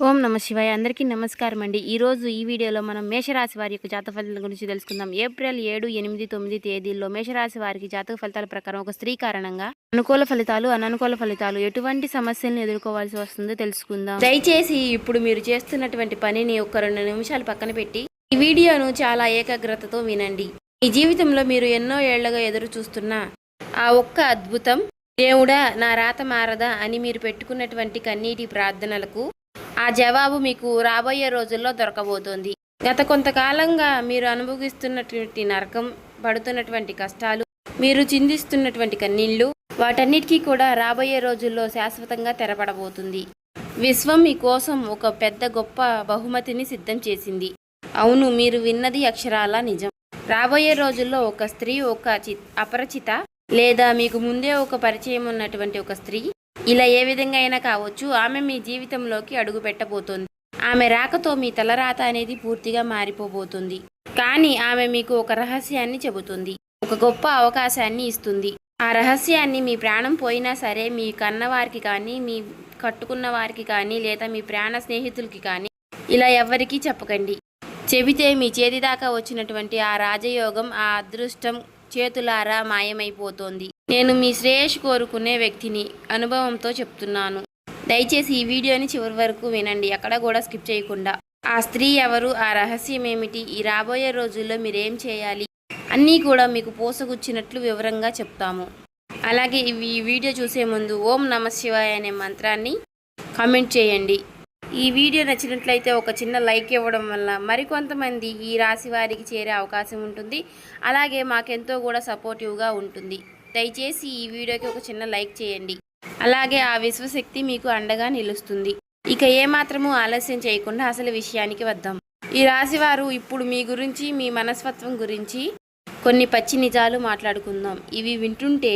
ఓం నమ శివాయ. అందరికీ నమస్కారం అండి. ఈరోజు ఈ వీడియోలో మనం మేషరాశి వారి యొక్క జాతక ఫలితాల గురించి తెలుసుకుందాం. ఏప్రిల్ 7, 8, 9 తేదీల్లో మేషరాశి వారికి జాతక ఫలితాల ప్రకారం ఒక స్త్రీ కారణంగా అనుకూల ఫలితాలు, అననుకూల ఫలితాలు, ఎటువంటి సమస్యలను ఎదుర్కోవాల్సి వస్తుందో తెలుసుకుందాం. దయచేసి ఇప్పుడు మీరు చేస్తున్నటువంటి పనిని ఒక 2 నిమిషాలు పక్కన పెట్టి ఈ వీడియోను చాలా ఏకాగ్రతతో వినండి. మీ జీవితంలో మీరు ఎన్నో ఏళ్లుగా ఎదురు చూస్తున్న ఆ ఒక్క అద్భుతం, దేవుడా నా రాత మారదా అని మీరు పెట్టుకున్నటువంటి కన్నీటి ప్రార్థనలకు ఆ జవాబు మీకు రాబోయే రోజుల్లో దొరకబోతోంది. గత కొంతకాలంగా మీరు అనుభవిస్తున్నటువంటి నరకం, పడుతున్నటువంటి కష్టాలు, మీరు చిందిస్తున్నటువంటి కన్నీళ్లు, వాటన్నిటికీ కూడా రాబోయే రోజుల్లో శాశ్వతంగా తెరపడబోతుంది. విశ్వం మీకోసం ఒక పెద్ద గొప్ప బహుమతిని సిద్ధం చేసింది. అవును, మీరు విన్నది అక్షరాల నిజం. రాబోయే రోజుల్లో ఒక స్త్రీ, ఒక అపరిచిత లేదా మీకు ముందే ఒక పరిచయం ఉన్నటువంటి ఒక స్త్రీ, ఇలా ఏ విధంగా అయినా కావచ్చు, ఆమె మీ జీవితంలోకి అడుగు పెట్టబోతోంది. ఆమె రాకతో మీ తలరాత అనేది పూర్తిగా మారిపోబోతుంది. కానీ ఆమె మీకు ఒక రహస్యాన్ని చెబుతుంది, ఒక గొప్ప అవకాశాన్ని ఇస్తుంది. ఆ రహస్యాన్ని మీ ప్రాణం పోయినా సరే మీ కన్నవారికి కానీ, మీ కట్టుకున్న వారికి కానీ, లేదా మీ ప్రాణ స్నేహితులకి కానీ ఇలా ఎవ్వరికీ చెప్పకండి. చెబితే మీ చేతి దాకా వచ్చినటువంటి ఆ రాజయోగం, ఆ అదృష్టం చేతులారా మాయమైపోతోంది. నేను మీ శ్రేయస్సు కోరుకునే వ్యక్తిని, అనుభవంతో చెప్తున్నాను. దయచేసి ఈ వీడియోని చివరి వరకు వినండి, ఎక్కడ కూడా స్కిప్ చేయకుండా. ఆ స్త్రీ ఎవరు, ఆ రహస్యం ఏమిటి, ఈ రాబోయే రోజుల్లో మీరేం చేయాలి అన్నీ కూడా మీకు పూసగుచ్చినట్లు వివరంగా చెప్తాము. అలాగే ఈ వీడియో చూసే ముందు ఓం నమ శివాయ అనే మంత్రాన్ని కామెంట్ చేయండి. ఈ వీడియో నచ్చినట్లయితే ఒక చిన్న లైక్ ఇవ్వడం వల్ల మరికొంతమంది ఈ రాశి వారికి చేరే అవకాశం ఉంటుంది. అలాగే మాకెంతో కూడా సపోర్టివ్గా ఉంటుంది. దయచేసి ఈ వీడియోకి ఒక చిన్న లైక్ చేయండి. అలాగే ఆ విశ్వశక్తి మీకు అండగా నిలుస్తుంది. ఇక ఏమాత్రము ఆలస్యం చేయకుండా అసలు విషయానికి వద్దాం. ఈ రాశివారు ఇప్పుడు మీ గురించి, మీ మనస్తత్వం గురించి కొన్ని పచ్చి నిజాలు మాట్లాడుకుందాం. ఇవి వింటుంటే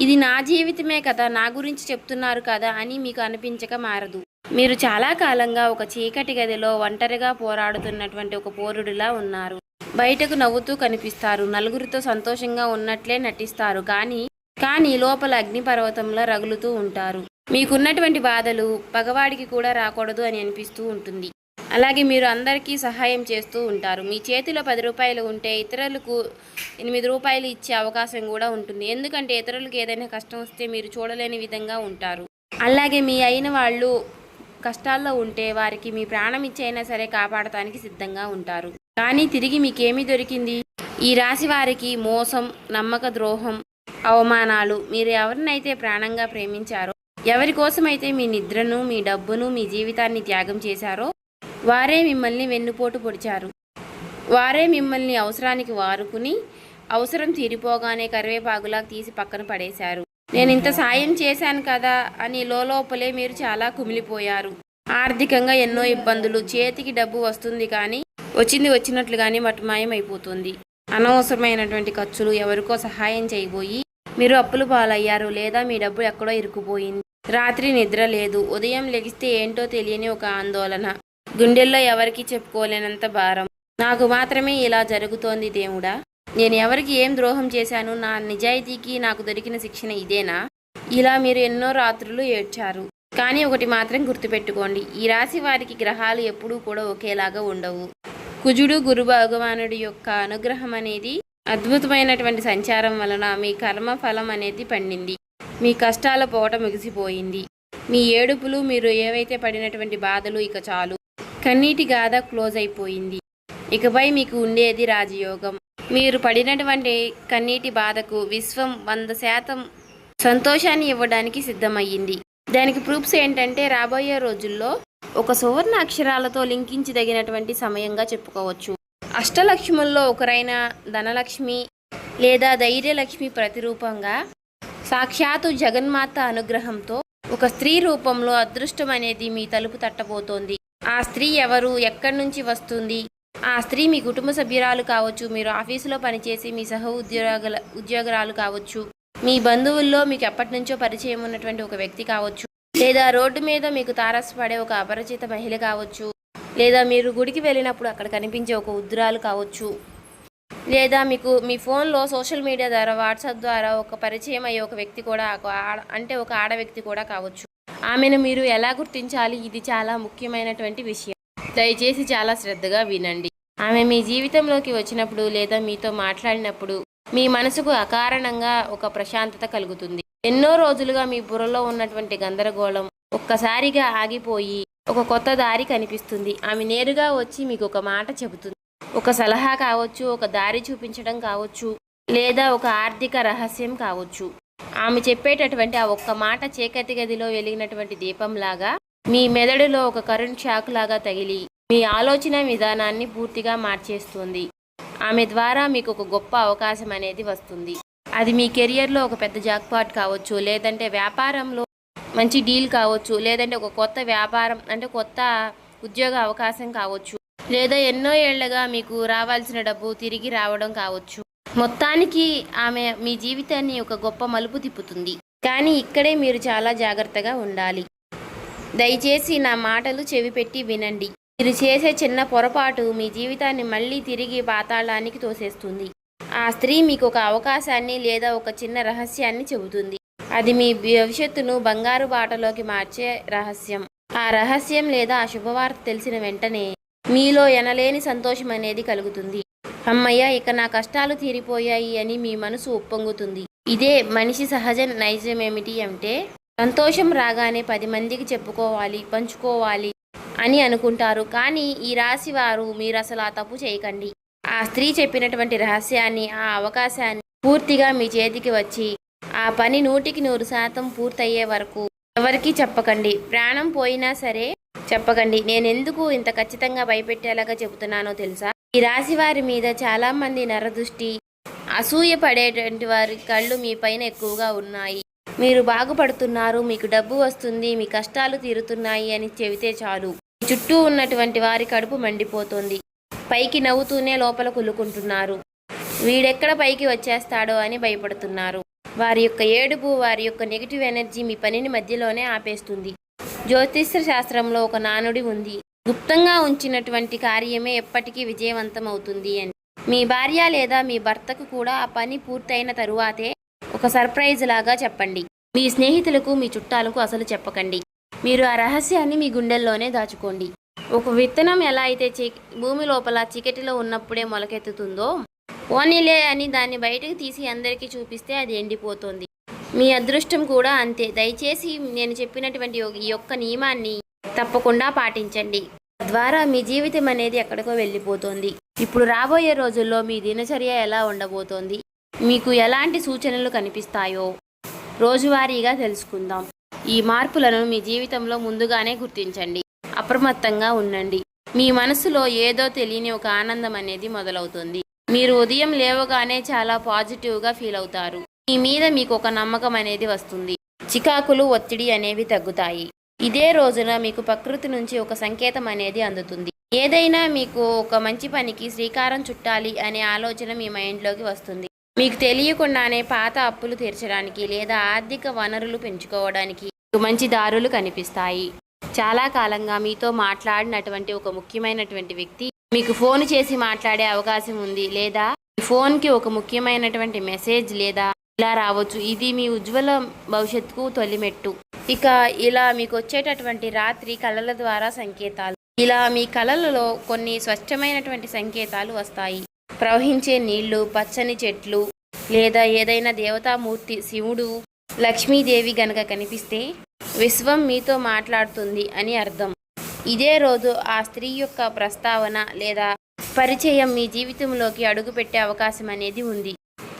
ఇది నా జీవితమే కదా, నా గురించి చెప్తున్నారు కదా అని మీకు అనిపించక మారదు. మీరు చాలా కాలంగా ఒక చీకటి గదిలో ఒంటరిగా పోరాడుతున్నటువంటి ఒక పోరుడిలా ఉన్నారు. బయటకు నవ్వుతూ కనిపిస్తారు, నలుగురితో సంతోషంగా ఉన్నట్లే నటిస్తారు, కానీ లోపల అగ్నిపర్వతంలో రగులుతూ ఉంటారు. మీకున్నటువంటి బాధలు పగవాడికి కూడా రాకూడదు అని అనిపిస్తూ ఉంటుంది. అలాగే మీరు అందరికీ సహాయం చేస్తూ ఉంటారు. మీ చేతిలో 10 రూపాయలు ఉంటే ఇతరులకు 8 రూపాయలు ఇచ్చే అవకాశం కూడా ఉంటుంది. ఎందుకంటే ఇతరులకు ఏదైనా కష్టం వస్తే మీరు చూడలేని విధంగా ఉంటారు. అలాగే మీ అయిన వాళ్ళు కష్టాల్లో ఉంటే వారికి మీ ప్రాణం ఇచ్చైనా సరే కాపాడటానికి సిద్ధంగా ఉంటారు. కానీ తిరిగి మీకేమీ దొరికింది? ఈ రాశి వారికి మోసం, నమ్మక ద్రోహం, అవమానాలు. మీరు ఎవరినైతే ప్రాణంగా ప్రేమించారో, ఎవరి కోసమైతే మీ నిద్రను, మీ డబ్బును, మీ జీవితాన్ని త్యాగం చేశారో వారే మిమ్మల్ని వెన్నుపోటు పొడిచారు. వారే మిమ్మల్ని అవసరానికి వారుకుని అవసరం తీరిపోగానే కరివేపాకులా తీసి పక్కన పడేశారు. నేను ఇంత సాయం చేశాను కదా అని లోపలే మీరు చాలా కుమిలిపోయారు. ఆర్థికంగా ఎన్నో ఇబ్బందులు. చేతికి డబ్బు వస్తుంది కానీ వచ్చినట్లుగానే మటుమాయం అయిపోతుంది. అనవసరమైనటువంటి ఖర్చులు, ఎవరికో సహాయం చేయబోయి మీరు అప్పులు పాలయ్యారు, లేదా మీ డబ్బు ఎక్కడో ఇరుక్కుపోయింది. రాత్రి నిద్ర లేదు, ఉదయం లెగిస్తే ఏంటో తెలియని ఒక ఆందోళన, గుండెల్లో ఎవరికి చెప్పుకోలేనంత భారం. నాకు మాత్రమే ఇలా జరుగుతోంది దేవుడా, నేను ఎవరికి ఏం ద్రోహం చేశాను, నా నిజాయితీకి నాకు దొరికిన శిక్షణ ఇదేనా? ఇలా మీరు ఎన్నో రాత్రులు ఏడ్చారు. కానీ ఒకటి మాత్రం గుర్తుపెట్టుకోండి, ఈ రాశి వారికి గ్రహాలు ఎప్పుడూ కూడా ఒకేలాగా ఉండవు. కుజుడు, గురు భగవానుడి యొక్క అనుగ్రహం అనేది, అద్భుతమైనటువంటి సంచారం వలన మీ కర్మ ఫలం అనేది పండింది. మీ కష్టాల పోట ముగిసిపోయింది. మీ ఏడుపులు, మీరు ఏవైతే పడినటువంటి బాధలు ఇక చాలు. కన్నీటి గాథ క్లోజ్ అయిపోయింది. ఇకపై మీకు ఉండేది రాజయోగం. మీరు పడినటువంటి కన్నీటి బాధకు విశ్వం 100% సంతోషాన్ని ఇవ్వడానికి సిద్ధమయ్యింది. దానికి ప్రూఫ్స్ ఏంటంటే, రాబోయే రోజుల్లో ఒక సువర్ణ అక్షరాలతో లింకించదగినటువంటి సమయంగా చెప్పుకోవచ్చు. అష్టలక్ష్ముల్లో ఒకరైన ధనలక్ష్మి లేదా ధైర్యలక్ష్మి ప్రతిరూపంగా సాక్షాత్తు జగన్మాత అనుగ్రహంతో ఒక స్త్రీ రూపంలో అదృష్టం అనేది మీ తలుపు తట్టబోతోంది. ఆ స్త్రీ ఎవరు, ఎక్కడి నుంచి వస్తుంది? ఆ స్త్రీ మీ కుటుంబ సభ్యురాలు కావచ్చు, మీరు ఆఫీసులో పనిచేసి మీ సహ ఉద్యోగురాలు కావచ్చు, మీ బంధువుల్లో మీకు ఎప్పటి నుంచో పరిచయం ఉన్నటువంటి ఒక వ్యక్తి కావచ్చు, లేదా రోడ్డు మీద మీకు తారసపడే ఒక అపరిచిత మహిళ కావచ్చు, లేదా మీరు గుడికి వెళ్ళినప్పుడు అక్కడ కనిపించే ఒక వృద్ధురాలు కావచ్చు, లేదా మీకు మీ ఫోన్లో సోషల్ మీడియా ద్వారా, వాట్సాప్ ద్వారా ఒక పరిచయం అయ్యే ఒక వ్యక్తి కూడా, అంటే ఒక ఆడ వ్యక్తి కూడా కావచ్చు. ఆమెను మీరు ఎలా గుర్తించాలి? ఇది చాలా ముఖ్యమైనటువంటి విషయం. దయచేసి చాలా శ్రద్ధగా వినండి. ఆమె మీ జీవితంలోకి వచ్చినప్పుడు లేదా మీతో మాట్లాడినప్పుడు మీ మనసుకు అకారణంగా ఒక ప్రశాంతత కలుగుతుంది. ఎన్నో రోజులుగా మీ బుర్రలో ఉన్నటువంటి గందరగోళం ఒక్కసారిగా ఆగిపోయి ఒక కొత్త దారి కనిపిస్తుంది. ఆమె నేరుగా వచ్చి మీకు ఒక మాట చెబుతుంది. ఒక సలహా కావచ్చు, ఒక దారి చూపించడం కావచ్చు, లేదా ఒక ఆర్థిక రహస్యం కావచ్చు. ఆమె చెప్పేటటువంటి ఆ ఒక్క మాట చీకటి గదిలో వెలిగినటువంటి దీపంలాగా మీ మెదడులో ఒక కరెంట్ షాక్ లాగా తగిలి మీ ఆలోచన విధానాన్ని పూర్తిగా మార్చేస్తుంది. ఆమె ద్వారా మీకు ఒక గొప్ప అవకాశం అనేది వస్తుంది. అది మీ కెరియర్లో ఒక పెద్ద జాక్పాట్ కావచ్చు, లేదంటే వ్యాపారంలో మంచి డీల్ కావచ్చు, లేదంటే ఒక కొత్త వ్యాపారం అంటే కొత్త ఉద్యోగ అవకాశం కావచ్చు, లేదా ఎన్నో ఏళ్లుగా మీకు రావాల్సిన డబ్బు తిరిగి రావడం కావచ్చు. మొత్తానికి ఆమె మీ జీవితాన్ని ఒక గొప్ప మలుపు తిప్పుతుంది. కానీ ఇక్కడే మీరు చాలా జాగ్రత్తగా ఉండాలి. దయచేసి నా మాటలు చెవిపెట్టి వినండి. మీరు చేసే చిన్న పొరపాటు మీ జీవితాన్ని మళ్ళీ తిరిగి పాతాళానికి తోసేస్తుంది. ఆ స్త్రీ మీకు ఒక అవకాశాన్ని లేదా ఒక చిన్న రహస్యాన్ని చెబుతుంది. అది మీ భవిష్యత్తును బంగారు బాటలోకి మార్చే రహస్యం. ఆ రహస్యం లేదా ఆ శుభవార్త తెలిసిన వెంటనే మీలో ఎనలేని సంతోషం అనేది కలుగుతుంది. అమ్మయ్య, ఇక నా కష్టాలు తీరిపోయాయి అని మీ మనసు ఉప్పొంగుతుంది. ఇదే మనిషి సహజ నైజమేమిటి అంటే సంతోషం రాగానే 10 మందికి చెప్పుకోవాలి, పంచుకోవాలి అని అనుకుంటారు. కానీ ఈ రాశి వారు మీరు అసలు ఆ తప్పు చేయకండి. ఆ స్త్రీ చెప్పినటువంటి రహస్యాన్ని, ఆ అవకాశాన్ని పూర్తిగా మీ చేతికి వచ్చి ఆ పని 100% పూర్తయ్యే వరకు ఎవరికీ చెప్పకండి. ప్రాణం పోయినా సరే చెప్పకండి. నేనెందుకు ఇంత ఖచ్చితంగా భయపెట్టేలాగా చెబుతున్నానో తెలుసా? ఈ రాశి వారి మీద చాలా మంది నరదృష్టి, అసూయ పడేటువంటి వారి కళ్ళు మీ పైన ఎక్కువగా ఉన్నాయి. మీరు బాగుపడుతున్నారు, మీకు డబ్బు వస్తుంది, మీ కష్టాలు తీరుతున్నాయి అని చెబితే చాలు చుట్టూ ఉన్నటువంటి వారి కడుపు మండిపోతుంది. పైకి నవ్వుతూనే లోపల కులుకుంటున్నారు. వీడెక్కడ పైకి వచ్చేస్తాడో అని భయపడుతున్నారు. వారి యొక్క ఏడుపు, వారి యొక్క నెగిటివ్ ఎనర్జీ మీ పనిని మధ్యలోనే ఆపేస్తుంది. జ్యోతిష్య శాస్త్రంలో ఒక నానుడి ఉంది, గుప్తంగా ఉంచినటువంటి కార్యమే ఎప్పటికీ విజయవంతం అవుతుంది అని. మీ భార్య లేదా మీ భర్తకు కూడా ఆ పని పూర్తయిన తరువాతే ఒక సర్ప్రైజ్ లాగా చెప్పండి. మీ స్నేహితులకు, మీ చుట్టాలకు అసలు చెప్పకండి. మీరు ఆ రహస్యాన్ని మీ గుండెల్లోనే దాచుకోండి. ఒక విత్తనం ఎలా అయితే భూమి లోపల చీకటిలో ఉన్నప్పుడే మొలకెత్తుతుందో, పోనీలే అని దాన్ని బయటకు తీసి అందరికీ చూపిస్తే అది ఎండిపోతుంది. మీ అదృష్టం కూడా అంతే. దయచేసి నేను చెప్పినటువంటి ఈ యొక్క నియమాన్ని తప్పకుండా పాటించండి. తద్వారా మీ జీవితం అనేది ఎక్కడికో వెళ్ళిపోతుంది. ఇప్పుడు రాబోయే రోజుల్లో మీ దినచర్య ఎలా ఉండబోతోంది, మీకు ఎలాంటి సూచనలు కనిపిస్తాయో రోజువారీగా తెలుసుకుందాం. ఈ మార్పులను మీ జీవితంలో ముందుగానే గుర్తించండి. అప్రమత్తంగా ఉండండి. మీ మనసులో ఏదో తెలియని ఒక ఆనందం అనేది మొదలవుతుంది. మీరు ఉదయం లేవగానే చాలా పాజిటివ్గా ఫీల్ అవుతారు. మీ మీద మీకు ఒక నమ్మకం అనేది వస్తుంది. చికాకులు, ఒత్తిడి అనేవి తగ్గుతాయి. ఇదే రోజున మీకు ప్రకృతి నుంచి ఒక సంకేతం అనేది అందుతుంది. ఏదైనా మీకు ఒక మంచి పనికి శ్రీకారం చుట్టాలి అనే ఆలోచన మీ మైండ్లోకి వస్తుంది. మీకు తెలియకుండానే పాత అప్పులు తీర్చడానికి లేదా ఆర్థిక వనరులు పెంచుకోవడానికి మంచి దారులు కనిపిస్తాయి. చాలా కాలంగా మీతో మాట్లాడినటువంటి ఒక ముఖ్యమైనటువంటి వ్యక్తి మీకు ఫోన్ చేసి మాట్లాడే అవకాశం ఉంది, లేదా ఫోన్కి ఒక ముఖ్యమైనటువంటి మెసేజ్ లేదా ఇలా రావచ్చు. ఇది మీ ఉజ్వల భవిష్యత్తుకు తొలిమెట్టు. ఇక ఇలా మీకు వచ్చేటటువంటి రాత్రి కళల ద్వారా సంకేతాలు. ఇలా మీ కళలలో కొన్ని స్వచ్ఛమైనటువంటి సంకేతాలు వస్తాయి. ప్రవహించే నీళ్లు, పచ్చని చెట్లు, లేదా ఏదైనా దేవతామూర్తి, శివుడు, లక్ష్మీదేవి గనక కనిపిస్తే విశ్వం మీతో మాట్లాడుతుంది అని అర్థం. ఇదే రోజు ఆ స్త్రీ యొక్క ప్రస్తావన లేదా పరిచయం మీ జీవితంలోకి అడుగుపెట్టే అవకాశం అనేది ఉంది.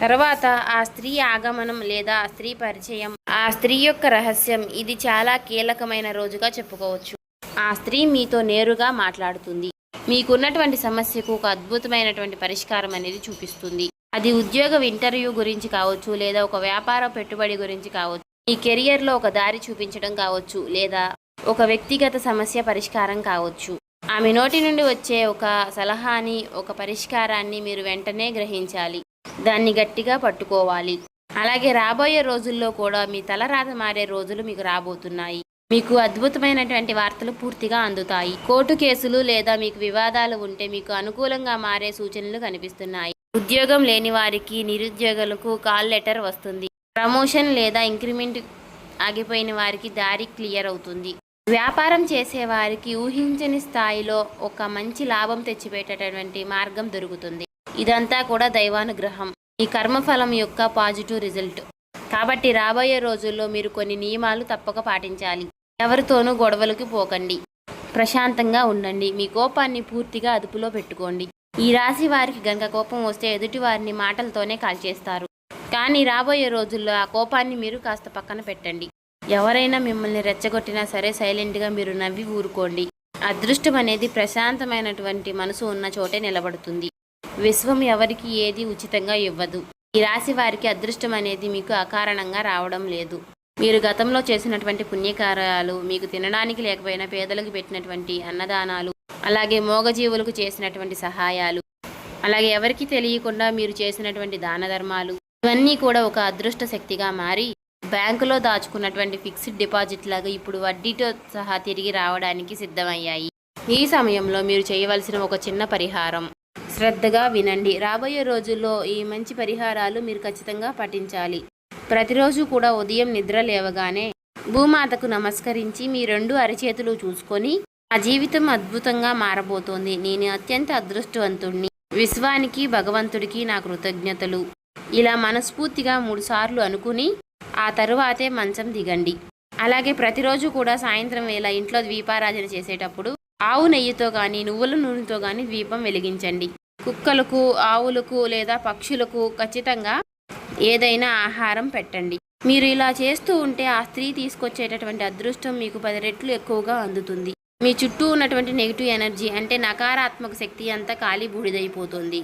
తర్వాత ఆ స్త్రీ ఆగమనం లేదా ఆ స్త్రీ పరిచయం, ఆ స్త్రీ యొక్క రహస్యం, ఇది చాలా కీలకమైన రోజుగా చెప్పుకోవచ్చు. ఆ స్త్రీ మీతో నేరుగా మాట్లాడుతుంది. మీకున్నటువంటి సమస్యకు ఒక అద్భుతమైనటువంటి పరిష్కారం అనేది చూపిస్తుంది. అది ఉద్యోగ ఇంటర్వ్యూ గురించి కావచ్చు, లేదా ఒక వ్యాపార పెట్టుబడి గురించి కావచ్చు, మీ కెరియర్లో ఒక దారి చూపించడం కావచ్చు, లేదా ఒక వ్యక్తిగత సమస్య పరిష్కారం కావచ్చు. ఆమె నోటి నుండి వచ్చే ఒక సలహాని, ఒక పరిష్కారాన్ని మీరు వెంటనే గ్రహించాలి. దాన్ని గట్టిగా పట్టుకోవాలి. అలాగే రాబోయే రోజుల్లో కూడా మీ తలరాత మారే రోజులు మీకు రాబోతున్నాయి. మీకు అద్భుతమైనటువంటి వార్తలు పూర్తిగా అందుతాయి. కోర్టు కేసులు లేదా మీకు వివాదాలు ఉంటే మీకు అనుకూలంగా మారే సూచనలు కనిపిస్తున్నాయి. ఉద్యోగం లేని వారికి, నిరుద్యోగులకు కాల్ లెటర్ వస్తుంది. ప్రమోషన్ లేదా ఇంక్రిమెంట్ ఆగిపోయిన వారికి దారి క్లియర్ అవుతుంది. వ్యాపారం చేసేవారికి ఊహించని స్థాయిలో ఒక మంచి లాభం తెచ్చిపెట్టేటటువంటి మార్గం దొరుకుతుంది. ఇదంతా కూడా దైవానుగ్రహం, ఈ కర్మఫలం యొక్క పాజిటివ్ రిజల్ట్. కాబట్టి రాబోయే రోజుల్లో మీరు కొన్ని నియమాలు తప్పక పాటించాలి. ఎవరితోనూ గొడవలకి పోకండి, ప్రశాంతంగా ఉండండి, మీ కోపాన్ని పూర్తిగా అదుపులో పెట్టుకోండి. ఈ రాశి వారికి గనక కోపం వస్తే ఎదుటి వారిని మాటలతోనే కాల్చేస్తారు. కానీ రాబోయే రోజుల్లో ఆ కోపాన్ని మీరు కాస్త పక్కన పెట్టండి. ఎవరైనా మిమ్మల్ని రెచ్చగొట్టినా సరే సైలెంట్గా మీరు నవ్వి ఊరుకోండి. అదృష్టం అనేది ప్రశాంతమైనటువంటి మనసు ఉన్న చోటే నిలబడుతుంది. విశ్వం ఎవరికి ఏది ఉచితంగా ఇవ్వదు. ఈ రాశి వారికి అదృష్టం అనేది మీకు అకారణంగా రావడం లేదు. మీరు గతంలో చేసినటువంటి పుణ్యకార్యాలు, మీకు తినడానికి లేకపోయినా పేదలకు పెట్టినటువంటి అన్నదానాలు, అలాగే మూగజీవులకు చేసినటువంటి సహాయాలు, అలాగే ఎవరికి తెలియకుండా మీరు చేసినటువంటి దాన ధర్మాలు, ఇవన్నీ కూడా ఒక అదృష్ట శక్తిగా మారి బ్యాంకులో దాచుకున్నటువంటి ఫిక్స్డ్ డిపాజిట్ లాగా ఇప్పుడు వడ్డీతో సహా తిరిగి రావడానికి సిద్ధమయ్యాయి. ఈ సమయంలో మీరు చేయవలసిన ఒక చిన్న పరిహారం, శ్రద్ధగా వినండి. రాబోయే రోజుల్లో ఈ మంచి పరిహారాలు మీరు ఖచ్చితంగా పాటించాలి. ప్రతిరోజు కూడా ఉదయం నిద్ర లేవగానే భూమాతకు నమస్కరించి మీ 2 అరచేతులు చూసుకొని, ఆ జీవితం అద్భుతంగా మారబోతోంది, నేను అత్యంత అదృష్టవంతుణ్ణి, విశ్వానికి భగవంతుడికి నా కృతజ్ఞతలు, ఇలా మనస్ఫూర్తిగా 3 సార్లు అనుకుని ఆ తరువాతే మంచం దిగండి. అలాగే ప్రతిరోజు కూడా సాయంత్రం వేళ ఇంట్లో దీపారాధన చేసేటప్పుడు ఆవు నెయ్యితో కానీ నువ్వుల నూనెతో కానీ దీపం వెలిగించండి. కుక్కలకు, ఆవులకు లేదా పక్షులకు ఖచ్చితంగా ఏదైనా ఆహారం పెట్టండి. మీరు ఇలా చేస్తూ ఉంటే ఆ స్త్రీ తీసుకొచ్చేటటువంటి అదృష్టం మీకు 10 రెట్లు ఎక్కువగా అందుతుంది. మీ చుట్టూ ఉన్నటువంటి నెగిటివ్ ఎనర్జీ అంటే నకారాత్మక శక్తి అంతా ఖాళీ బూడిదైపోతుంది.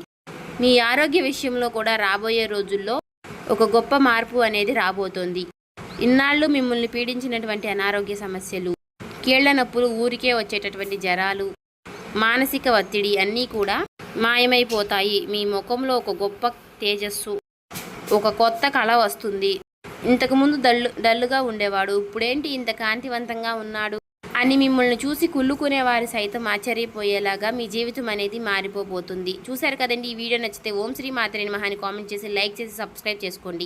మీ ఆరోగ్య విషయంలో కూడా రాబోయే రోజుల్లో ఒక గొప్ప మార్పు అనేది రాబోతోంది. ఇన్నాళ్ళు మిమ్మల్ని పీడించినటువంటి అనారోగ్య సమస్యలు, కీళ్ల నొప్పులు, ఊరికే వచ్చేటటువంటి జ్వరాలు, మానసిక ఒత్తిడి అన్నీ కూడా మాయమైపోతాయి. మీ ముఖంలో ఒక గొప్ప తేజస్సు, ఒక కొత్త కళ వస్తుంది. ఇంతకుముందు డల్లుగా ఉండేవాడు, ఇప్పుడేంటి ఇంత కాంతివంతంగా ఉన్నాడు అని మిమ్మల్ని చూసి కుళ్ళుకునే వారు సైతం ఆశ్చర్యపోయేలాగా మీ జీవితం అనేది మారిపోబోతుంది. చూశారు కదండి. ఈ వీడియో నచ్చితే ఓం శ్రీ మాత్రే నమః అని కామెంట్ చేసి, లైక్ చేసి, సబ్స్క్రైబ్ చేసుకోండి.